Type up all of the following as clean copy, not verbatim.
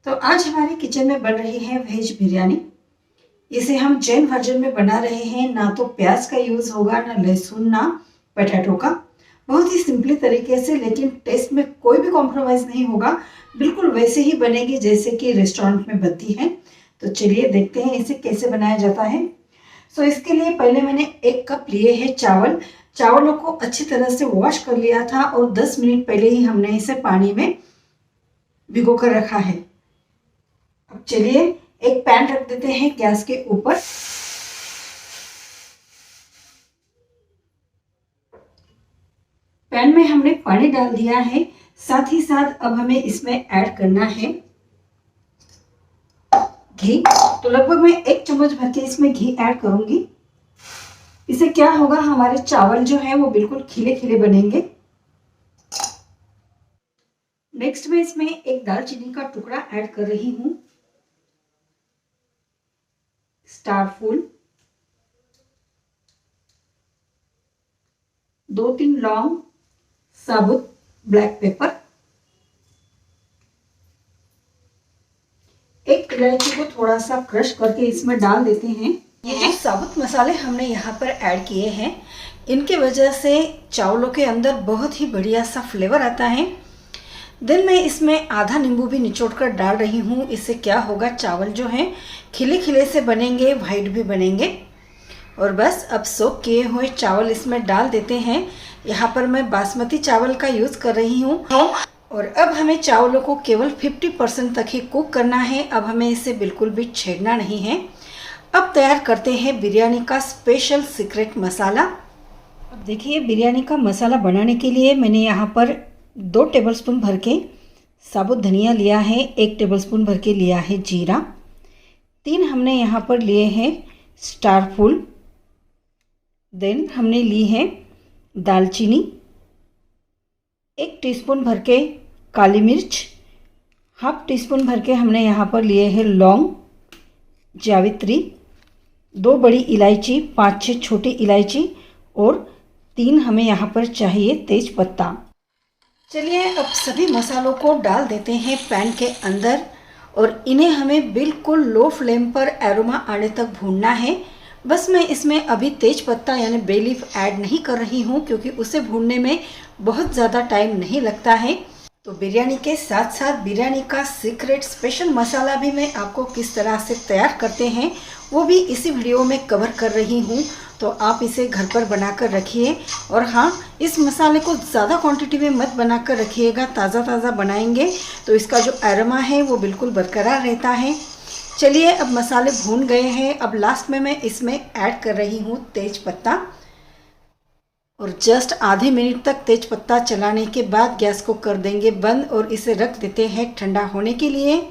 तो आज हमारे किचन में बन रही है वेज बिरयानी। इसे हम जैन वर्जन में बना रहे हैं। ना तो प्याज का यूज़ होगा, ना लहसुन, ना पोटैटो का। बहुत ही सिंपली तरीके से, लेकिन टेस्ट में कोई भी कॉम्प्रोमाइज़ नहीं होगा। बिल्कुल वैसे ही बनेगी जैसे कि रेस्टोरेंट में बनती है। तो चलिए देखते हैं इसे कैसे बनाया जाता है। इसके लिए पहले मैंने 1 कप लिए हैं चावल। चावलों को अच्छी तरह से वॉश कर लिया था और 10 मिनट पहले ही हमने इसे पानी में भिगो कर रखा है। अब चलिए एक पैन रख देते हैं गैस के ऊपर। पैन में हमने पानी डाल दिया है। साथ ही साथ अब हमें इसमें ऐड करना है घी। तो लगभग मैं 1 चम्मच भर के इसमें घी ऐड करूंगी। इससे क्या होगा, हमारे चावल जो है वो बिल्कुल खिले खिले बनेंगे। नेक्स्ट मैं इसमें एक दालचीनी का टुकड़ा ऐड कर रही हूं, स्टार फूल, 2-3 लौंग, साबुत ब्लैक पेपर, 1 इलायची को थोड़ा सा क्रश करके इसमें डाल देते हैं। ये जो साबुत मसाले हमने यहाँ पर ऐड किए हैं, इनके वजह से चावलों के अंदर बहुत ही बढ़िया सा फ्लेवर आता है। देन मैं इसमें आधा नींबू भी निचोड़ कर डाल रही हूँ। इससे क्या होगा, चावल जो हैं खिले खिले से बनेंगे, वाइट भी बनेंगे। और बस अब सोक किए हुए चावल इसमें डाल देते हैं। यहाँ पर मैं बासमती चावल का यूज़ कर रही हूँ। और अब हमें चावलों को केवल 50% तक ही कुक करना है। अब हमें इसे बिल्कुल भी छेड़ना नहीं है। अब तैयार करते हैं बिरयानी का स्पेशल सीक्रेट मसाला। अब देखिए, बिरयानी का मसाला बनाने के लिए मैंने यहाँ पर 2 टेबलस्पून भर के साबुत धनिया लिया है, 1 टेबलस्पून भर के लिया है जीरा, 3 हमने यहाँ पर लिए हैं स्टार फूल, देन हमने ली है दालचीनी, 1 टीस्पून भर के काली मिर्च, हाफ टीस्पून भर के हमने यहाँ पर लिए हैं लौंग, जावित्री, 2 बड़ी इलायची, 5-6 छोटी इलायची और 3 हमें यहाँ पर चाहिए तेज पत्ता। चलिए अब सभी मसालों को डाल देते हैं पैन के अंदर और इन्हें हमें बिल्कुल लो फ्लेम पर एरोमा आने तक भूनना है। बस मैं इसमें अभी तेज पत्ता यानी बे लीफ ऐड नहीं कर रही हूँ, क्योंकि उसे भूनने में बहुत ज़्यादा टाइम नहीं लगता है। तो बिरयानी के साथ साथ बिरयानी का सीक्रेट स्पेशल मसाला भी मैं आपको किस तरह से तैयार करते हैं वो भी इसी वीडियो में कवर कर रही हूँ। तो आप इसे घर पर बनाकर रखिए। और हाँ, इस मसाले को ज़्यादा क्वांटिटी में मत बनाकर रखिएगा, ताज़ा बनाएंगे तो इसका जो एरोमा है वो बिल्कुल बरकरार रहता है। चलिए अब मसाले भून गए हैं। अब लास्ट में मैं इसमें ऐड कर रही हूँ तेज पत्ता और जस्ट आधे मिनट तक तेज पत्ता चलाने के बाद गैस को कर देंगे बंद और इसे रख देते हैं ठंडा होने के लिए।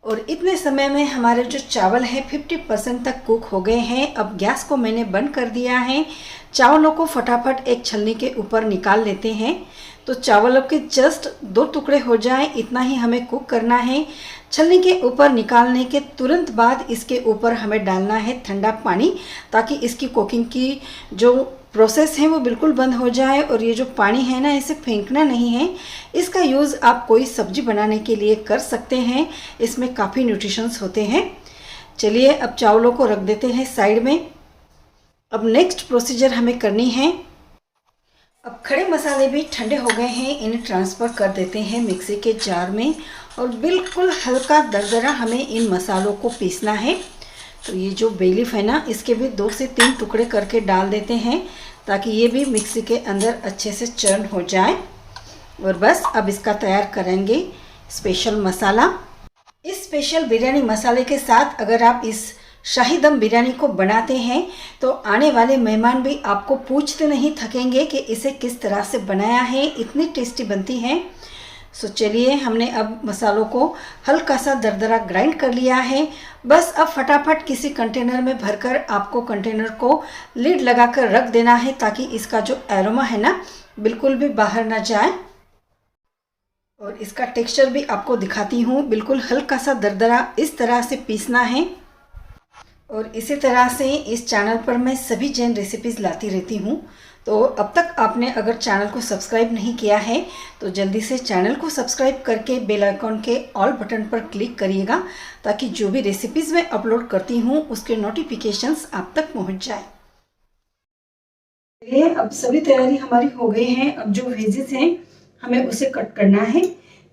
और इतने समय में हमारे जो चावल है 50% तक कुक हो गए हैं। अब गैस को मैंने बंद कर दिया है। चावलों को फटाफट एक छलनी के ऊपर निकाल लेते हैं। तो चावलों के जस्ट 2 टुकड़े हो जाएं, इतना ही हमें कुक करना है। छलनी के ऊपर निकालने के तुरंत बाद इसके ऊपर हमें डालना है ठंडा पानी, ताकि इसकी कुकिंग की जो प्रोसेस है वो बिल्कुल बंद हो जाए। और ये जो पानी है ना, इसे फेंकना नहीं है। इसका यूज़ आप कोई सब्जी बनाने के लिए कर सकते हैं। इसमें काफ़ी न्यूट्रिशंस होते हैं। चलिए अब चावलों को रख देते हैं साइड में। अब नेक्स्ट प्रोसीजर हमें करनी है। अब खड़े मसाले भी ठंडे हो गए हैं, इन्हें ट्रांसफ़र कर देते हैं मिक्सी के जार में और बिल्कुल हल्का दरदरा हमें इन मसालों को पीसना है। तो ये जो बे लीफ है ना, इसके भी 2 से 3 टुकड़े करके डाल देते हैं, ताकि ये भी मिक्सी के अंदर अच्छे से चर्न हो जाए। और बस अब इसका तैयार करेंगे स्पेशल मसाला। इस स्पेशल बिरयानी मसाले के साथ अगर आप इस शाही दम बिरयानी को बनाते हैं तो आने वाले मेहमान भी आपको पूछते नहीं थकेंगे कि इसे किस तरह से बनाया है, इतनी टेस्टी बनती है। चलिए हमने अब मसालों को हल्का सा दरदरा ग्राइंड कर लिया है। बस अब फटाफट किसी कंटेनर में भरकर आपको कंटेनर को लिड लगाकर रख देना है, ताकि इसका जो एरोमा है ना बिल्कुल भी बाहर ना जाए। और इसका टेक्सचर भी आपको दिखाती हूँ। बिल्कुल हल्का सा दरदरा इस तरह से पीसना है। और इसी तरह से इस चैनल पर मैं सभी जैन रेसिपीज़ लाती रहती हूँ। तो अब तक आपने अगर चैनल को सब्सक्राइब नहीं किया है तो जल्दी से चैनल को सब्सक्राइब करके बेल आइकॉन के ऑल बटन पर क्लिक करिएगा, ताकि जो भी रेसिपीज़ मैं अपलोड करती हूँ उसके नोटिफिकेशंस आप तक पहुँच जाए। चलिए, अब सभी तैयारी हमारी हो गई है। अब जो वेजेस हैं हमें उसे कट करना है।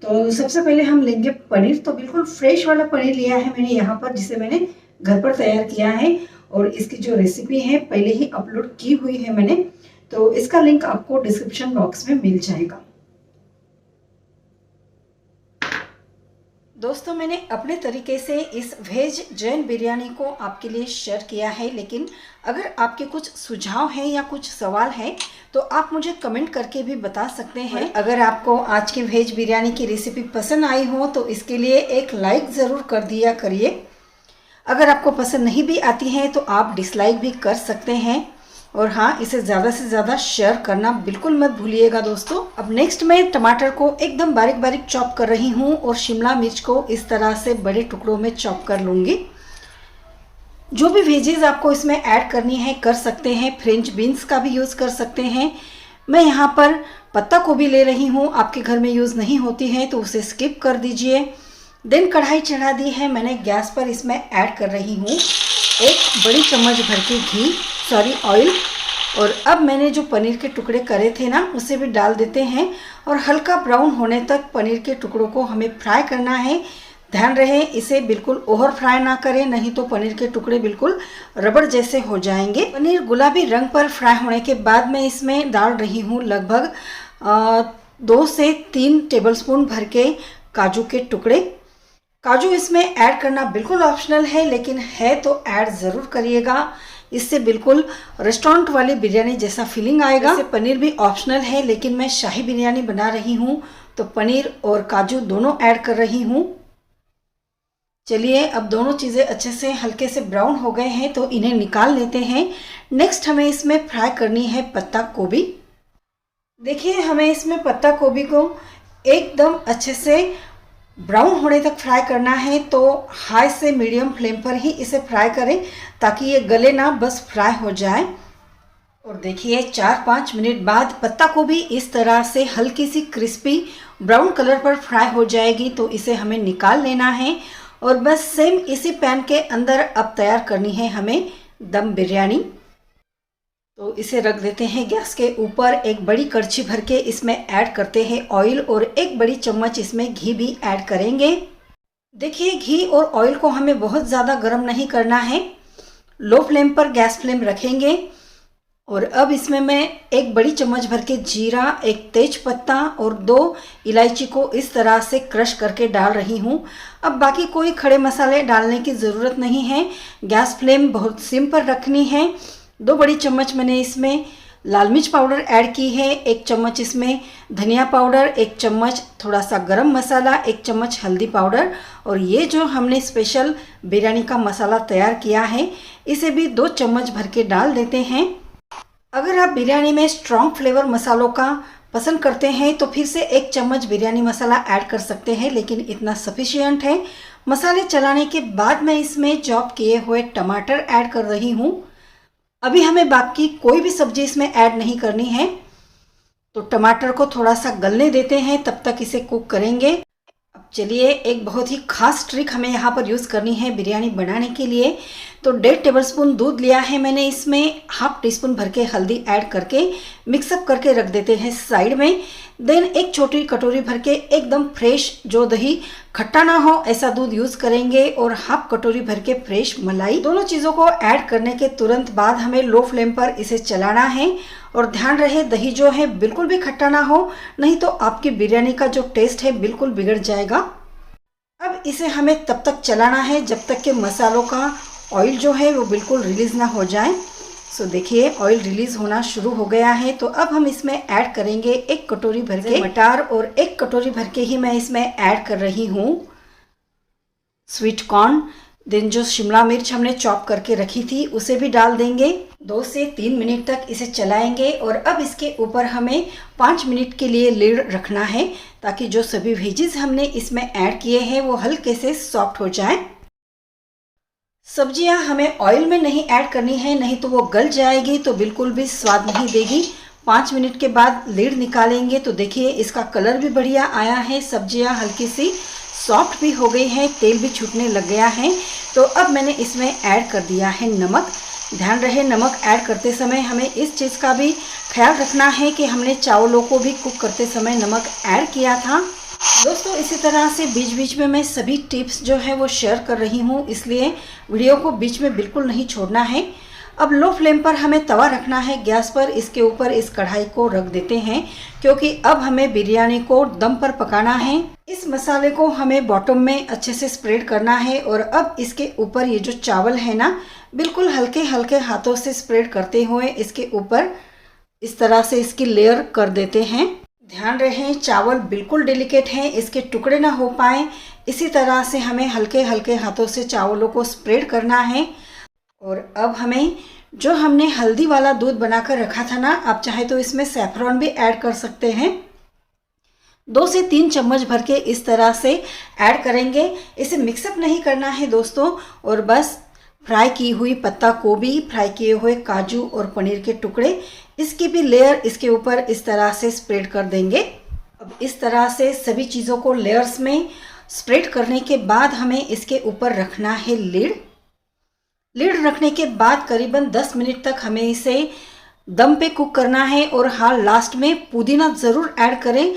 तो सबसे पहले हम लेंगे पनीर। तो बिल्कुल फ्रेश वाला पनीर लिया है मैंने यहाँ पर, जिसे मैंने घर पर तैयार किया है, और इसकी जो रेसिपी है पहले ही अपलोड की हुई है मैंने, तो इसका लिंक आपको डिस्क्रिप्शन बॉक्स में मिल जाएगा। दोस्तों, मैंने अपने तरीके से इस वेज जैन बिरयानी को आपके लिए शेयर किया है, लेकिन अगर आपके कुछ सुझाव हैं या कुछ सवाल है तो आप मुझे कमेंट करके भी बता सकते हैं। अगर आपको आज की वेज बिरयानी की रेसिपी पसंद आई हो तो इसके लिए एक लाइक ज़रूर कर दिया करिए। अगर आपको पसंद नहीं भी आती है तो आप डिसलाइक भी कर सकते हैं, और हाँ, इसे ज़्यादा से ज़्यादा शेयर करना बिल्कुल मत भूलिएगा दोस्तों। अब नेक्स्ट मैं टमाटर को एकदम बारीक बारीक चॉप कर रही हूँ, और शिमला मिर्च को इस तरह से बड़े टुकड़ों में चॉप कर लूँगी। जो भी वेजेस आपको इसमें ऐड करनी है कर सकते हैं, फ्रेंच बीन्स का भी यूज़ कर सकते हैं। मैं यहाँ पर पत्ता गोभी ले रही हूँ, आपके घर में यूज़ नहीं होती है तो उसे स्किप कर दीजिए। देन कढ़ाई चढ़ा दी है मैंने गैस पर, इसमें ऐड कर रही हूँ 1 बड़ी चम्मच भर के ऑयल। और अब मैंने जो पनीर के टुकड़े करे थे ना, उसे भी डाल देते हैं, और हल्का ब्राउन होने तक पनीर के टुकड़ों को हमें फ्राई करना है। ध्यान रहे इसे बिल्कुल ओवर फ्राई ना करें, नहीं तो पनीर के टुकड़े बिल्कुल रबड़ जैसे हो जाएंगे। पनीर गुलाबी रंग पर फ्राई होने के बाद मैं इसमें डाल रही हूँ लगभग 2 से 3 टेबलस्पून भर के काजू के टुकड़े। काजू इसमें ऐड करना बिल्कुल ऑप्शनल है, लेकिन है तो ऐड ज़रूर करिएगा। इससे बिल्कुल रेस्टोरेंट वाली बिरयानी जैसा फीलिंग आएगा। इससे पनीर भी ऑप्शनल है, लेकिन मैं शाही बिरयानी बना रही हूँ तो पनीर और काजू दोनों ऐड कर रही हूँ। चलिए, अब दोनों चीज़ें अच्छे से हल्के से ब्राउन हो गए हैं तो इन्हें निकाल लेते हैं। नेक्स्ट हमें इसमें फ्राई करनी है पत्ता गोभी। देखिए, हमें इसमें पत्ता गोभी को एकदम अच्छे से ब्राउन होने तक फ्राई करना है, तो हाई से मीडियम फ्लेम पर ही इसे फ्राई करें ताकि ये गले ना, बस फ्राई हो जाए। और देखिए, 4-5 मिनट बाद पत्ता गोभी इस तरह से हल्की सी क्रिस्पी ब्राउन कलर पर फ्राई हो जाएगी, तो इसे हमें निकाल लेना है। और बस सेम इसी पैन के अंदर अब तैयार करनी है हमें दम बिरयानी। तो इसे रख देते हैं गैस के ऊपर। एक बड़ी कड़छी भर के इसमें ऐड करते हैं ऑयल, और 1 बड़ी चम्मच इसमें घी भी ऐड करेंगे। देखिए, घी और ऑयल को हमें बहुत ज़्यादा गर्म नहीं करना है, लो फ्लेम पर गैस फ्लेम रखेंगे। और अब इसमें मैं 1 बड़ी चम्मच भर के जीरा, 1 तेज पत्ता और 2 इलायची को इस तरह से क्रश करके डाल रही हूँ। अब बाकी कोई खड़े मसाले डालने की ज़रूरत नहीं है, गैस फ्लेम बहुत सिम पर रखनी है। 2 बड़ी चम्मच मैंने इसमें लाल मिर्च पाउडर ऐड की है, 1 चम्मच इसमें धनिया पाउडर, 1 चम्मच थोड़ा सा गरम मसाला, 1 चम्मच हल्दी पाउडर, और ये जो हमने स्पेशल बिरयानी का मसाला तैयार किया है इसे भी 2 चम्मच भर के डाल देते हैं। अगर आप बिरयानी में स्ट्रॉन्ग फ्लेवर मसालों का पसंद करते हैं तो फिर से 1 चम्मच बिरयानी मसाला ऐड कर सकते हैं, लेकिन इतना सफिशिएंट है। मसाले चलाने के बाद मैं इसमें चॉप किए हुए टमाटर ऐड कर रही हूँ। अभी हमें बाकी कोई भी सब्जी इसमें ऐड नहीं करनी है, तो टमाटर को थोड़ा सा गलने देते हैं, तब तक इसे कुक करेंगे। अब चलिए, एक बहुत ही खास ट्रिक हमें यहाँ पर यूज़ करनी है बिरयानी बनाने के लिए। तो 1.5 टेबलस्पून दूध लिया है मैंने, इसमें हाफ टीस्पून भर के हल्दी ऐड करके मिक्सअप करके रख देते हैं साइड में। देन 1 छोटी कटोरी भर के एकदम फ्रेश, जो दही खट्टा ना हो ऐसा दूध यूज़ करेंगे, और हाफ कटोरी भर के फ्रेश मलाई। दोनों चीज़ों को ऐड करने के तुरंत बाद हमें लो फ्लेम पर इसे चलाना है, और ध्यान रहे दही जो है बिल्कुल भी खट्टा ना हो, नहीं तो आपकी बिरयानी का जो टेस्ट है बिल्कुल बिगड़ जाएगा। अब इसे हमें तब तक चलाना है जब तक कि मसालों का ऑयल जो है वो बिल्कुल रिलीज़ ना हो जाए। सो देखिए, ऑयल रिलीज़ होना शुरू हो गया है। तो अब हम इसमें ऐड करेंगे 1 कटोरी भर के मटर, और 1 कटोरी भर के ही मैं इसमें ऐड कर रही हूँ स्वीट कॉर्न। देन जो शिमला मिर्च हमने चॉप करके रखी थी उसे भी डाल देंगे। 2 से 3 मिनट तक इसे चलाएंगे, और अब इसके ऊपर हमें 5 मिनट के लिए लिड रखना है, ताकि जो सभी वेजेस हमने इसमें ऐड किए हैं वो हल्के से सॉफ्ट हो जाए। सब्जियां हमें ऑयल में नहीं ऐड करनी है, नहीं तो वो गल जाएगी तो बिल्कुल भी स्वाद नहीं देगी। 5 मिनट के बाद लीड निकालेंगे तो देखिए इसका कलर भी बढ़िया आया है, सब्जियां हल्की सी सॉफ्ट भी हो गई है, तेल भी छूटने लग गया है। तो अब मैंने इसमें ऐड कर दिया है नमक। ध्यान रहे नमक ऐड करते समय हमें इस चीज़ का भी ख्याल रखना है कि हमने चावलों को भी कुक करते समय नमक ऐड किया था। दोस्तों इसी तरह से बीच बीच में मैं सभी टिप्स जो है वो शेयर कर रही हूँ, इसलिए वीडियो को बीच में बिल्कुल नहीं छोड़ना है। अब लो फ्लेम पर हमें तवा रखना है गैस पर, इसके ऊपर इस कढ़ाई को रख देते हैं क्योंकि अब हमें बिरयानी को दम पर पकाना है। इस मसाले को हमें बॉटम में अच्छे से स्प्रेड करना है और अब इसके ऊपर ये जो चावल है ना, बिल्कुल हल्के हल्के हाथों से स्प्रेड करते हुए इसके ऊपर इस तरह से इसकी लेयर कर देते हैं। ध्यान रहे चावल बिल्कुल डेलिकेट हैं, इसके टुकड़े ना हो पाए, इसी तरह से हमें हल्के हल्के हाथों से चावलों को स्प्रेड करना है। और अब हमें जो हमने हल्दी वाला दूध बनाकर रखा था ना, आप चाहे तो इसमें सैफरॉन भी ऐड कर सकते हैं। 2 से 3 चम्मच भर के इस तरह से ऐड करेंगे। इसे मिक्सअप नहीं करना है दोस्तों, और बस फ्राई की हुई पत्ता गोभी, फ्राई किए हुए काजू और पनीर के टुकड़े, इसकी भी लेयर इसके ऊपर इस तरह से स्प्रेड कर देंगे। अब इस तरह से सभी चीज़ों को लेयर्स में स्प्रेड करने के बाद हमें इसके ऊपर रखना है लीड। लीड रखने के बाद करीबन 10 मिनट तक हमें इसे दम पे कुक करना है। और हाँ, लास्ट में पुदीना ज़रूर ऐड करें,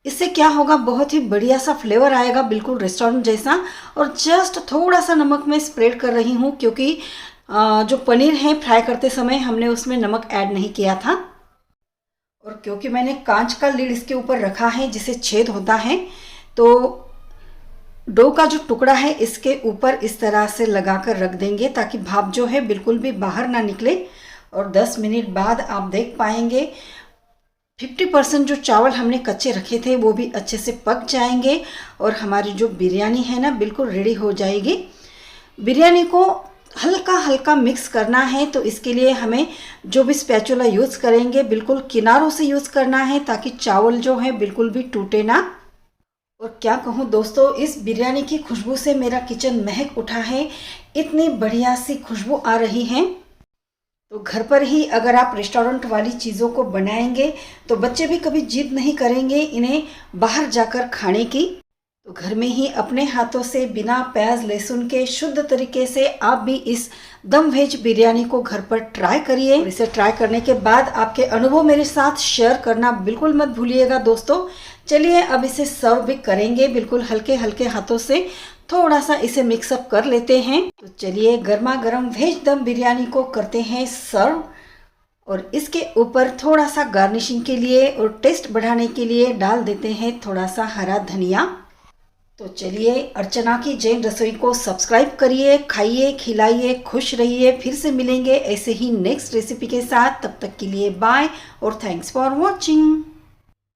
इससे क्या होगा बहुत ही बढ़िया सा फ्लेवर आएगा, बिल्कुल रेस्टोरेंट जैसा। और जस्ट थोड़ा सा नमक मैं स्प्रेड कर रही हूँ क्योंकि जो पनीर है फ्राई करते समय हमने उसमें नमक ऐड नहीं किया था। और क्योंकि मैंने कांच का लीड इसके ऊपर रखा है जिसे छेद होता है, तो डो का जो टुकड़ा है इसके ऊपर इस तरह से लगाकर रख देंगे ताकि भाप जो है बिल्कुल भी बाहर ना निकले। और 10 मिनट बाद आप देख पाएंगे 50% जो चावल हमने कच्चे रखे थे वो भी अच्छे से पक जाएंगे और हमारी जो बिरयानी है ना बिल्कुल रेडी हो जाएगी। बिरयानी को हल्का हल्का मिक्स करना है, तो इसके लिए हमें जो भी स्पैचुला यूज़ करेंगे बिल्कुल किनारों से यूज़ करना है ताकि चावल जो है बिल्कुल भी टूटे ना। और क्या कहूँ दोस्तों, इस बिरयानी की खुशबू से मेरा किचन महक उठा है, इतनी बढ़िया सी खुशबू आ रही है। तो घर पर ही अगर आप रेस्टोरेंट वाली चीज़ों को बनाएंगे तो बच्चे भी कभी जिद नहीं करेंगे इन्हें बाहर जाकर खाने की। तो घर में ही अपने हाथों से बिना प्याज लहसुन के शुद्ध तरीके से आप भी इस दम वेज बिरयानी को घर पर ट्राई करिए। और इसे ट्राई करने के बाद आपके अनुभव मेरे साथ शेयर करना बिल्कुल मत भूलिएगा दोस्तों। चलिए अब इसे सर्व भी करेंगे, बिल्कुल हल्के हल्के हाथों से थोड़ा सा इसे मिक्सअप कर लेते हैं। तो चलिए गर्मा गर्म वेज दम बिरयानी को करते हैं सर्व। और इसके ऊपर थोड़ा सा गार्निशिंग के लिए और टेस्ट बढ़ाने के लिए डाल देते हैं थोड़ा सा हरा धनिया। तो चलिए अर्चना की जैन रसोई को सब्सक्राइब करिए, खाइए, खिलाइए, खुश रहिए। फिर से मिलेंगे ऐसे ही नेक्स्ट रेसिपी के साथ, तब तक के लिए बाय और थैंक्स फॉर वॉचिंग।